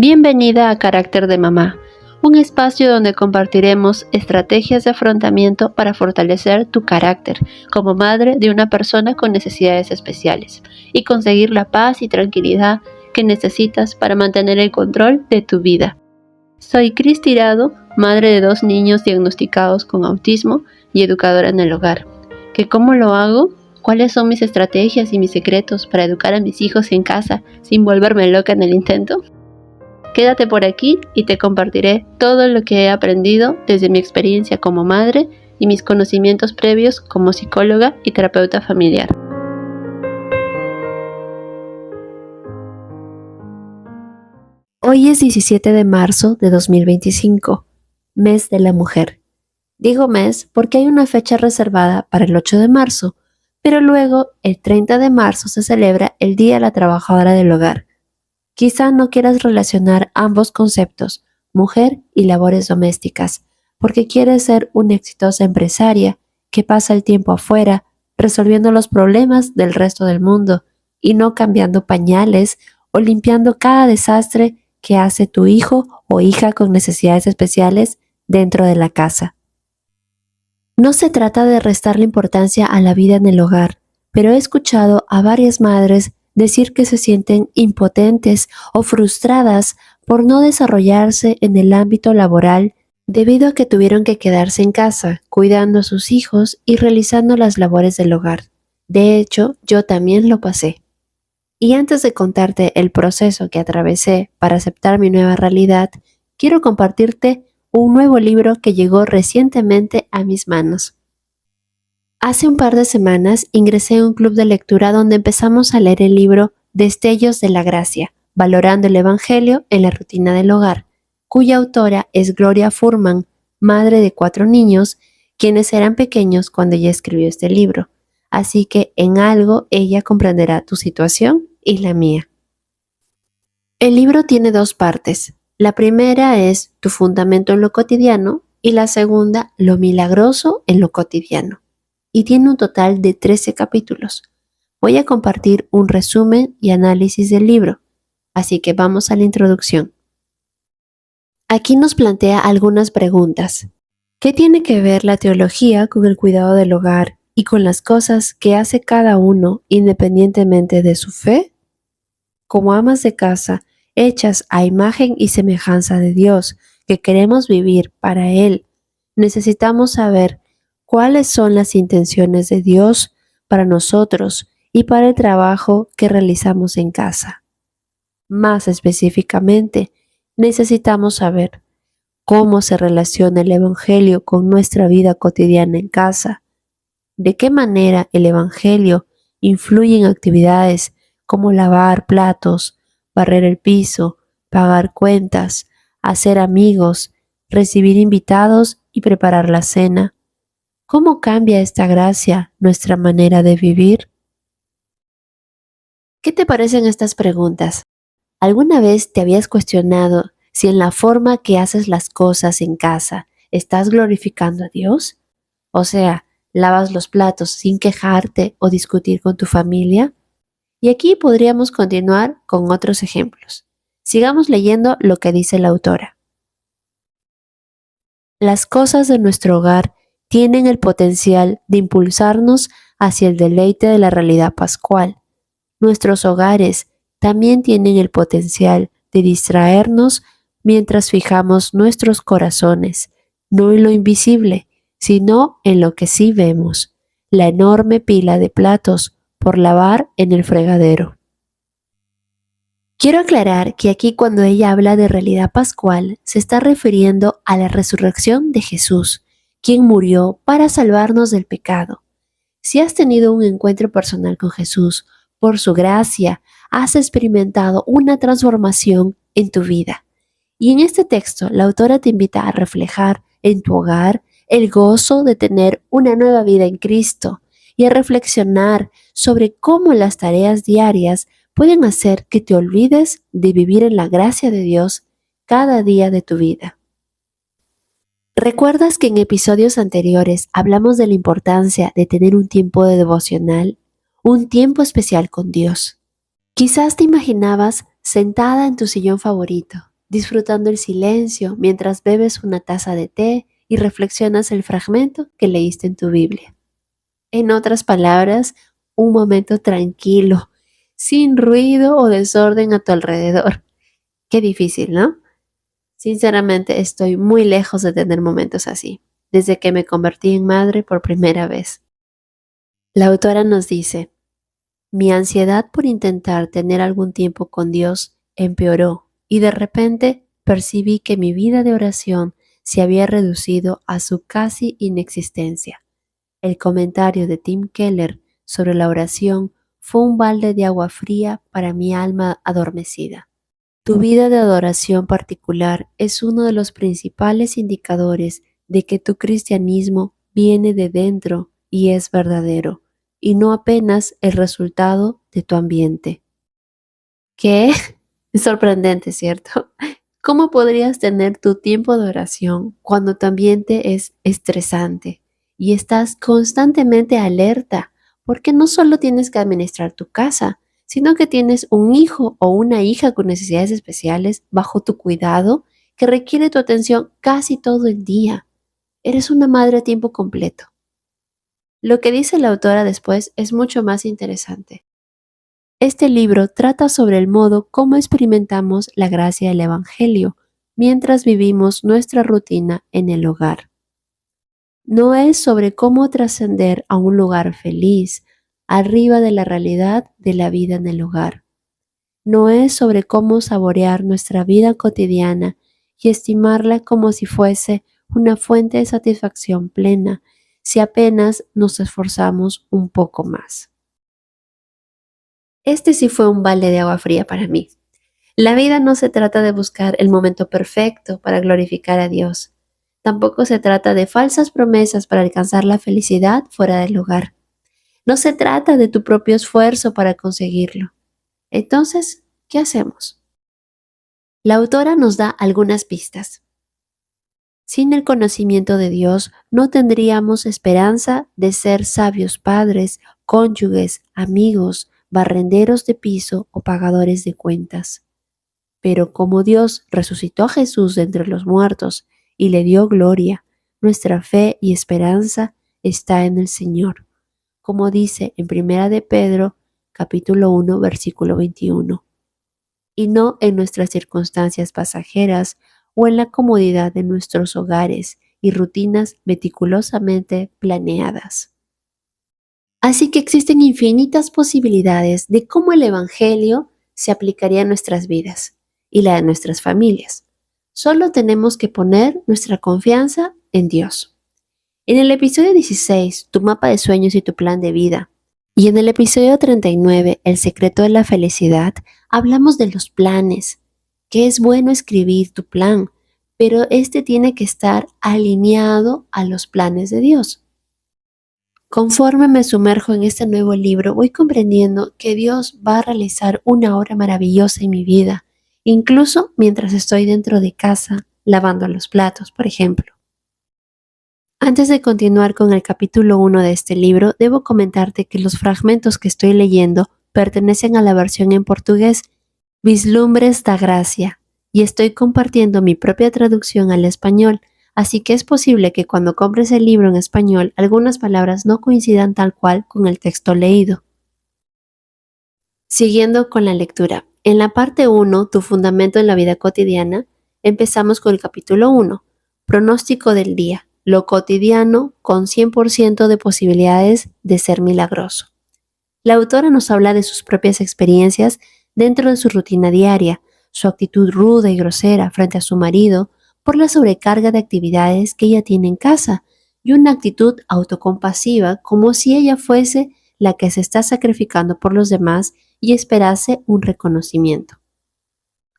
Bienvenida a Carácter de Mamá, un espacio donde compartiremos estrategias de afrontamiento para fortalecer tu carácter como madre de una persona con necesidades especiales y conseguir la paz y tranquilidad que necesitas para mantener el control de tu vida. Soy Cris Tirado, madre de 2 niños diagnosticados con autismo y educadora en el hogar. ¿Cómo lo hago? ¿Cuáles son mis estrategias y mis secretos para educar a mis hijos en casa sin volverme loca en el intento? Quédate por aquí y te compartiré todo lo que he aprendido desde mi experiencia como madre y mis conocimientos previos como psicóloga y terapeuta familiar. Hoy es 17 de marzo de 2025, mes de la mujer. Digo mes porque hay una fecha reservada para el 8 de marzo, pero luego el 30 de marzo se celebra el Día de la Trabajadora del Hogar. Quizá no quieras relacionar ambos conceptos, mujer y labores domésticas, porque quieres ser una exitosa empresaria que pasa el tiempo afuera resolviendo los problemas del resto del mundo y no cambiando pañales o limpiando cada desastre que hace tu hijo o hija con necesidades especiales dentro de la casa. No se trata de restarle importancia a la vida en el hogar, pero he escuchado a varias madres decir que se sienten impotentes o frustradas por no desarrollarse en el ámbito laboral debido a que tuvieron que quedarse en casa, cuidando a sus hijos y realizando las labores del hogar. De hecho, yo también lo pasé. Y antes de contarte el proceso que atravesé para aceptar mi nueva realidad, quiero compartirte un nuevo libro que llegó recientemente a mis manos. Hace un par de semanas ingresé a un club de lectura donde empezamos a leer el libro Destellos de la Gracia, valorando el Evangelio en la rutina del hogar, cuya autora es Gloria Furman, madre de 4 niños, quienes eran pequeños cuando ella escribió este libro. Así que en algo ella comprenderá tu situación y la mía. El libro tiene 2 partes. La primera es tu fundamento en lo cotidiano y la segunda, lo milagroso en lo cotidiano. Y tiene un total de 13 capítulos. Voy a compartir un resumen y análisis del libro, así que vamos a la introducción. Aquí nos plantea algunas preguntas. ¿Qué tiene que ver la teología con el cuidado del hogar y con las cosas que hace cada uno independientemente de su fe? Como amas de casa, hechas a imagen y semejanza de Dios, que queremos vivir para Él, necesitamos saber cuáles son las intenciones de Dios para nosotros y para el trabajo que realizamos en casa. Más específicamente, necesitamos saber cómo se relaciona el Evangelio con nuestra vida cotidiana en casa, de qué manera el Evangelio influye en actividades como lavar platos, barrer el piso, pagar cuentas, hacer amigos, recibir invitados y preparar la cena. ¿Cómo cambia esta gracia nuestra manera de vivir? ¿Qué te parecen estas preguntas? ¿Alguna vez te habías cuestionado si en la forma que haces las cosas en casa estás glorificando a Dios? O sea, ¿lavas los platos sin quejarte o discutir con tu familia? Y aquí podríamos continuar con otros ejemplos. Sigamos leyendo lo que dice la autora. Las cosas de nuestro hogar tienen el potencial de impulsarnos hacia el deleite de la realidad pascual. Nuestros hogares también tienen el potencial de distraernos mientras fijamos nuestros corazones, no en lo invisible, sino en lo que sí vemos, la enorme pila de platos por lavar en el fregadero. Quiero aclarar que aquí cuando ella habla de realidad pascual, se está refiriendo a la resurrección de Jesús, quien murió para salvarnos del pecado. Si has tenido un encuentro personal con Jesús, por su gracia, has experimentado una transformación en tu vida. Y en este texto, la autora te invita a reflejar en tu hogar el gozo de tener una nueva vida en Cristo y a reflexionar sobre cómo las tareas diarias pueden hacer que te olvides de vivir en la gracia de Dios cada día de tu vida. ¿Recuerdas que en episodios anteriores hablamos de la importancia de tener un tiempo de devocional, un tiempo especial con Dios? Quizás te imaginabas sentada en tu sillón favorito, disfrutando el silencio mientras bebes una taza de té y reflexionas el fragmento que leíste en tu Biblia. En otras palabras, un momento tranquilo, sin ruido o desorden a tu alrededor. Qué difícil, ¿no? Sinceramente, estoy muy lejos de tener momentos así, desde que me convertí en madre por primera vez. La autora nos dice: mi ansiedad por intentar tener algún tiempo con Dios empeoró y de repente percibí que mi vida de oración se había reducido a su casi inexistencia. El comentario de Tim Keller sobre la oración fue un balde de agua fría para mi alma adormecida. Tu vida de adoración particular es uno de los principales indicadores de que tu cristianismo viene de dentro y es verdadero, y no apenas el resultado de tu ambiente. ¿Qué? Es sorprendente, ¿cierto? ¿Cómo podrías tener tu tiempo de oración cuando tu ambiente es estresante y estás constantemente alerta? Porque no solo tienes que administrar tu casa, sino que tienes un hijo o una hija con necesidades especiales bajo tu cuidado que requiere tu atención casi todo el día. Eres una madre a tiempo completo. Lo que dice la autora después es mucho más interesante. Este libro trata sobre el modo como experimentamos la gracia del Evangelio mientras vivimos nuestra rutina en el hogar. No es sobre cómo trascender a un lugar feliz, arriba de la realidad de la vida en el hogar. No es sobre cómo saborear nuestra vida cotidiana y estimarla como si fuese una fuente de satisfacción plena, si apenas nos esforzamos un poco más. Este sí fue un balde de agua fría para mí. La vida no se trata de buscar el momento perfecto para glorificar a Dios. Tampoco se trata de falsas promesas para alcanzar la felicidad fuera del hogar. No se trata de tu propio esfuerzo para conseguirlo. Entonces, ¿qué hacemos? La autora nos da algunas pistas. Sin el conocimiento de Dios, no tendríamos esperanza de ser sabios padres, cónyuges, amigos, barrenderos de piso o pagadores de cuentas. Pero como Dios resucitó a Jesús de entre los muertos y le dio gloria, nuestra fe y esperanza está en el Señor, como dice en 1 de Pedro, capítulo 1, versículo 21, y no en nuestras circunstancias pasajeras o en la comodidad de nuestros hogares y rutinas meticulosamente planeadas. Así que existen infinitas posibilidades de cómo el Evangelio se aplicaría a nuestras vidas y la de nuestras familias. Solo tenemos que poner nuestra confianza en Dios. En el episodio 16, tu mapa de sueños y tu plan de vida, y en el episodio 39, el secreto de la felicidad, hablamos de los planes, que es bueno escribir tu plan, pero este tiene que estar alineado a los planes de Dios. Conforme me sumerjo en este nuevo libro, voy comprendiendo que Dios va a realizar una obra maravillosa en mi vida, incluso mientras estoy dentro de casa, lavando los platos, por ejemplo. Antes de continuar con el capítulo 1 de este libro, debo comentarte que los fragmentos que estoy leyendo pertenecen a la versión en portugués Vislumbres da Gracia, y estoy compartiendo mi propia traducción al español, así que es posible que cuando compres el libro en español algunas palabras no coincidan tal cual con el texto leído. Siguiendo con la lectura. En la parte 1, tu fundamento en la vida cotidiana, empezamos con el capítulo 1, pronóstico del día, lo cotidiano con 100% de posibilidades de ser milagroso. La autora nos habla de sus propias experiencias dentro de su rutina diaria, su actitud ruda y grosera frente a su marido por la sobrecarga de actividades que ella tiene en casa y una actitud autocompasiva como si ella fuese la que se está sacrificando por los demás y esperase un reconocimiento.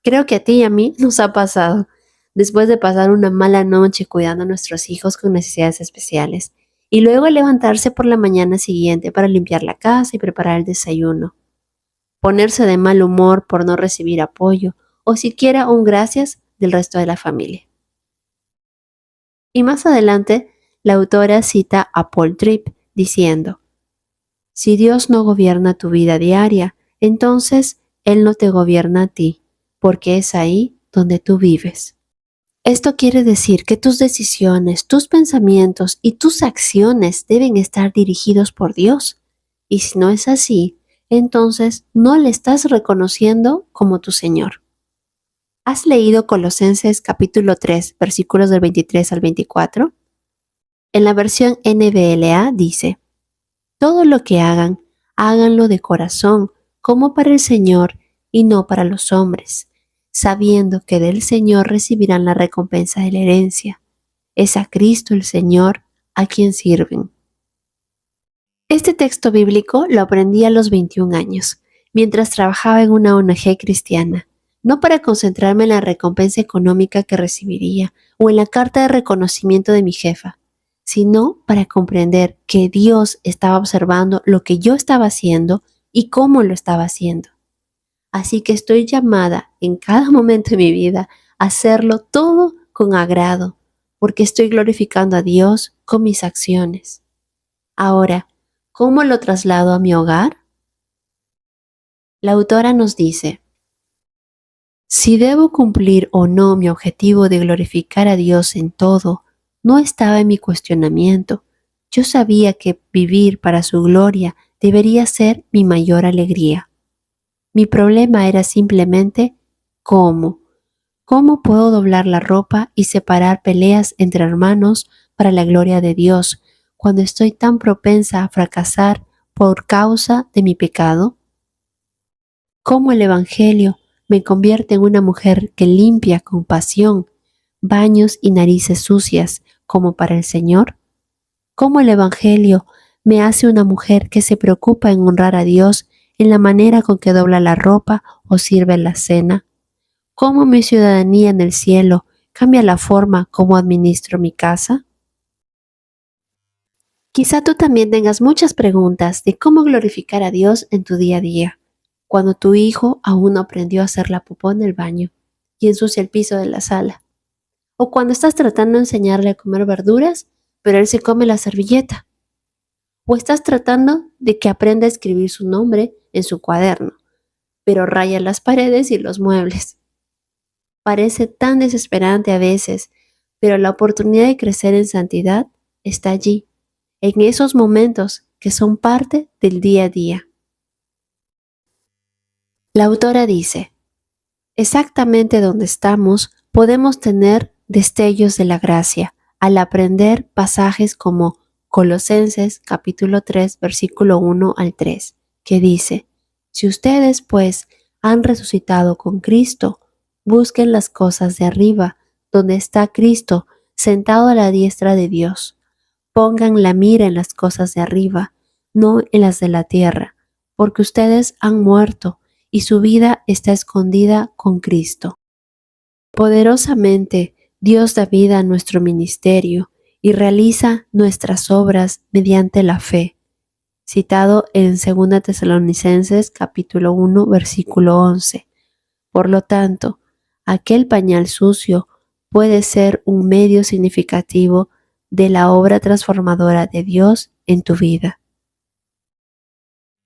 Creo que a ti y a mí nos ha pasado, después de pasar una mala noche cuidando a nuestros hijos con necesidades especiales, y luego levantarse por la mañana siguiente para limpiar la casa y preparar el desayuno. Ponerse de mal humor por no recibir apoyo o siquiera un gracias del resto de la familia. Y más adelante, la autora cita a Paul Tripp diciendo: si Dios no gobierna tu vida diaria, entonces Él no te gobierna a ti, porque es ahí donde tú vives. Esto quiere decir que tus decisiones, tus pensamientos y tus acciones deben estar dirigidos por Dios. Y si no es así, entonces no le estás reconociendo como tu Señor. ¿Has leído Colosenses capítulo 3, versículos del 23 al 24? En la versión NBLA dice: todo lo que hagan, háganlo de corazón, como para el Señor y no para los hombres, sabiendo que del Señor recibirán la recompensa de la herencia. Es a Cristo el Señor a quien sirven. Este texto bíblico lo aprendí a los 21 años, mientras trabajaba en una ONG cristiana, no para concentrarme en la recompensa económica que recibiría o en la carta de reconocimiento de mi jefa, sino para comprender que Dios estaba observando lo que yo estaba haciendo y cómo lo estaba haciendo. Así que estoy llamada en cada momento de mi vida a hacerlo todo con agrado, porque estoy glorificando a Dios con mis acciones. Ahora, ¿cómo lo traslado a mi hogar? La autora nos dice: si debo cumplir o no mi objetivo de glorificar a Dios en todo, no estaba en mi cuestionamiento. Yo sabía que vivir para su gloria debería ser mi mayor alegría. Mi problema era simplemente ¿cómo? ¿Cómo puedo doblar la ropa y separar peleas entre hermanos para la gloria de Dios cuando estoy tan propensa a fracasar por causa de mi pecado? ¿Cómo el Evangelio me convierte en una mujer que limpia con pasión baños y narices sucias como para el Señor? ¿Cómo el Evangelio me hace una mujer que se preocupa en honrar a Dios en la manera con que dobla la ropa o sirve la cena? ¿Cómo mi ciudadanía en el cielo cambia la forma como administro mi casa? Quizá tú también tengas muchas preguntas de cómo glorificar a Dios en tu día a día, cuando tu hijo aún no aprendió a hacer la popó en el baño y ensucia el piso de la sala, o cuando estás tratando de enseñarle a comer verduras, pero él se come la servilleta, o estás tratando de que aprenda a escribir su nombre en su cuaderno, pero raya las paredes y los muebles. Parece tan desesperante a veces, pero la oportunidad de crecer en santidad está allí, en esos momentos que son parte del día a día. La autora dice: exactamente donde estamos podemos tener destellos de la gracia al aprender pasajes como Colosenses capítulo 3 versículo 1 al 3, que dice: si ustedes pues han resucitado con Cristo, busquen las cosas de arriba, donde está Cristo sentado a la diestra de Dios. Pongan la mira en las cosas de arriba, no en las de la tierra, porque ustedes han muerto y su vida está escondida con Cristo. Poderosamente, Dios da vida a nuestro ministerio y realiza nuestras obras mediante la fe. Citado en 2 Tesalonicenses capítulo 1 versículo 11. Por lo tanto, aquel pañal sucio puede ser un medio significativo de la obra transformadora de Dios en tu vida.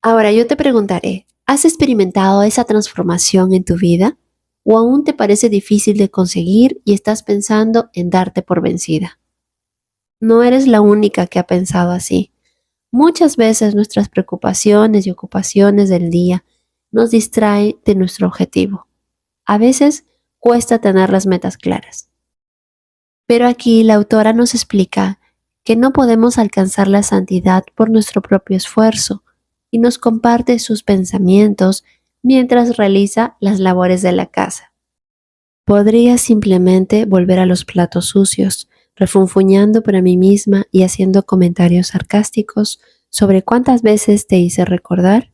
Ahora yo te preguntaré, ¿has experimentado esa transformación en tu vida? ¿O aún te parece difícil de conseguir y estás pensando en darte por vencida? No eres la única que ha pensado así. Muchas veces nuestras preocupaciones y ocupaciones del día nos distraen de nuestro objetivo. A veces cuesta tener las metas claras. Pero aquí la autora nos explica que no podemos alcanzar la santidad por nuestro propio esfuerzo y nos comparte sus pensamientos mientras realiza las labores de la casa. Podría simplemente volver a los platos sucios, refunfuñando para mí misma y haciendo comentarios sarcásticos sobre cuántas veces te hice recordar,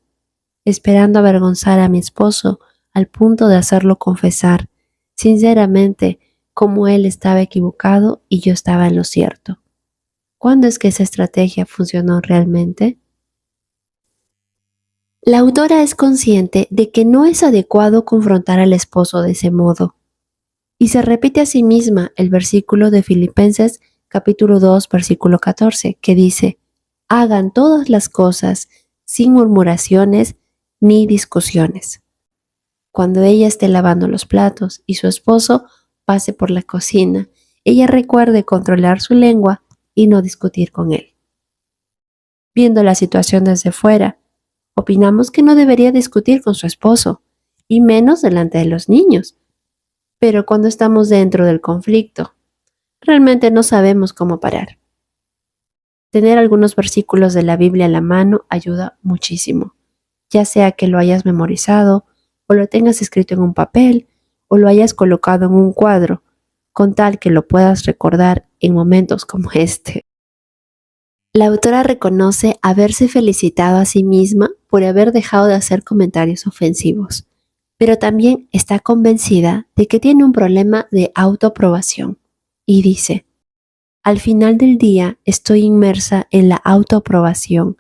esperando avergonzar a mi esposo al punto de hacerlo confesar, sinceramente, cómo él estaba equivocado y yo estaba en lo cierto. ¿Cuándo es que esa estrategia funcionó realmente? La autora es consciente de que no es adecuado confrontar al esposo de ese modo. Y se repite a sí misma el versículo de Filipenses capítulo 2 versículo 14 que dice: hagan todas las cosas sin murmuraciones ni discusiones. Cuando ella esté lavando los platos y su esposo pase por la cocina, ella recuerde controlar su lengua y no discutir con él. Viendo la situación desde fuera, opinamos que no debería discutir con su esposo, y menos delante de los niños. Pero cuando estamos dentro del conflicto, realmente no sabemos cómo parar. Tener algunos versículos de la Biblia a la mano ayuda muchísimo, ya sea que lo hayas memorizado, o lo tengas escrito en un papel, o lo hayas colocado en un cuadro, con tal que lo puedas recordar en momentos como este. La autora reconoce haberse felicitado a sí misma por haber dejado de hacer comentarios ofensivos, pero también está convencida de que tiene un problema de autoaprobación y dice: al final del día estoy inmersa en la autoaprobación,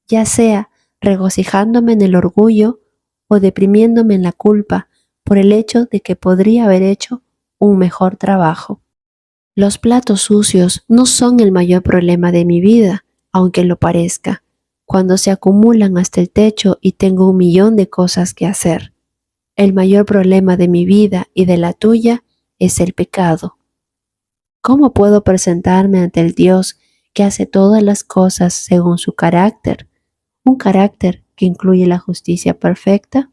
ya sea regocijándome en el orgullo o deprimiéndome en la culpa por el hecho de que podría haber hecho un mejor trabajo. Los platos sucios no son el mayor problema de mi vida, aunque lo parezca, cuando se acumulan hasta el techo y tengo 1.000.000 de cosas que hacer. El mayor problema de mi vida y de la tuya es el pecado. ¿Cómo puedo presentarme ante el Dios que hace todas las cosas según su carácter? ¿Un carácter que incluye la justicia perfecta?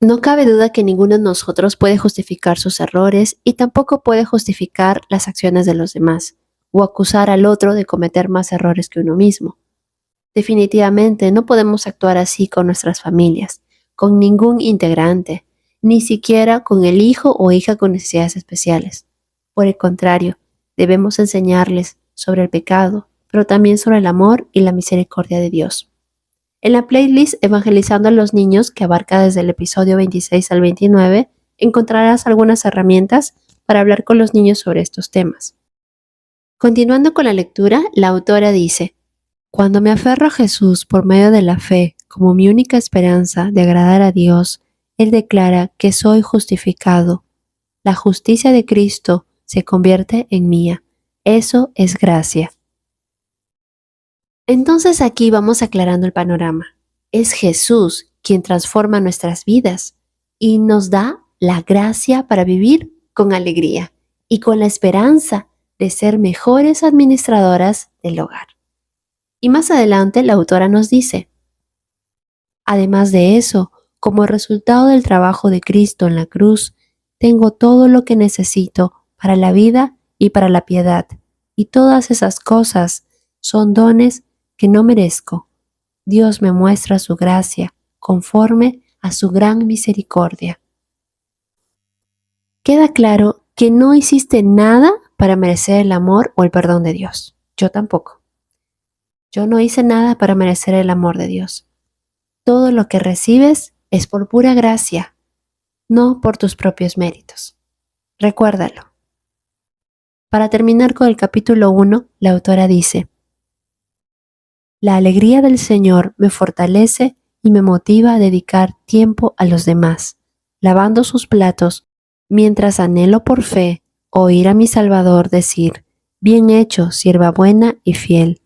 No cabe duda que ninguno de nosotros puede justificar sus errores y tampoco puede justificar las acciones de los demás o acusar al otro de cometer más errores que uno mismo. Definitivamente no podemos actuar así con nuestras familias, con ningún integrante, ni siquiera con el hijo o hija con necesidades especiales. Por el contrario, debemos enseñarles sobre el pecado, pero también sobre el amor y la misericordia de Dios. En la playlist Evangelizando a los Niños, que abarca desde el episodio 26 al 29, encontrarás algunas herramientas para hablar con los niños sobre estos temas. Continuando con la lectura, la autora dice: cuando me aferro a Jesús por medio de la fe como mi única esperanza de agradar a Dios, Él declara que soy justificado. La justicia de Cristo se convierte en mía. Eso es gracia. Entonces aquí vamos aclarando el panorama. Es Jesús quien transforma nuestras vidas y nos da la gracia para vivir con alegría y con la esperanza de ser mejores administradoras del hogar. Y más adelante la autora nos dice: además de eso, como resultado del trabajo de Cristo en la cruz, tengo todo lo que necesito para la vida y para la piedad, y todas esas cosas son dones que no merezco. Dios me muestra su gracia conforme a su gran misericordia. Queda claro que no hiciste nada para merecer el amor o el perdón de Dios. Yo tampoco. Yo no hice nada para merecer el amor de Dios. Todo lo que recibes es por pura gracia, no por tus propios méritos. Recuérdalo. Para terminar con el capítulo 1, la autora dice: la alegría del Señor me fortalece y me motiva a dedicar tiempo a los demás, lavando sus platos, mientras anhelo por fe oír a mi Salvador decir: bien hecho, sierva buena y fiel.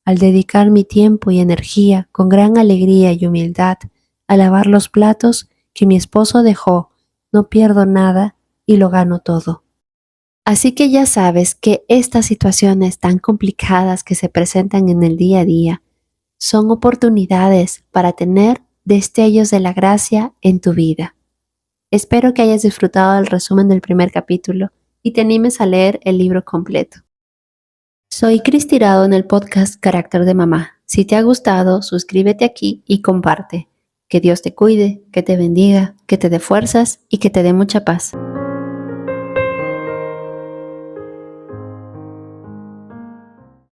Al dedicar mi tiempo y energía con gran alegría y humildad a lavar los platos que mi esposo dejó, no pierdo nada y lo gano todo. Así que ya sabes que estas situaciones tan complicadas que se presentan en el día a día son oportunidades para tener destellos de la gracia en tu vida. Espero que hayas disfrutado del resumen del primer capítulo y te animes a leer el libro completo. Soy Cris Tirado en el podcast Carácter de Mamá. Si te ha gustado, suscríbete aquí y comparte. Que Dios te cuide, que te bendiga, que te dé fuerzas y que te dé mucha paz.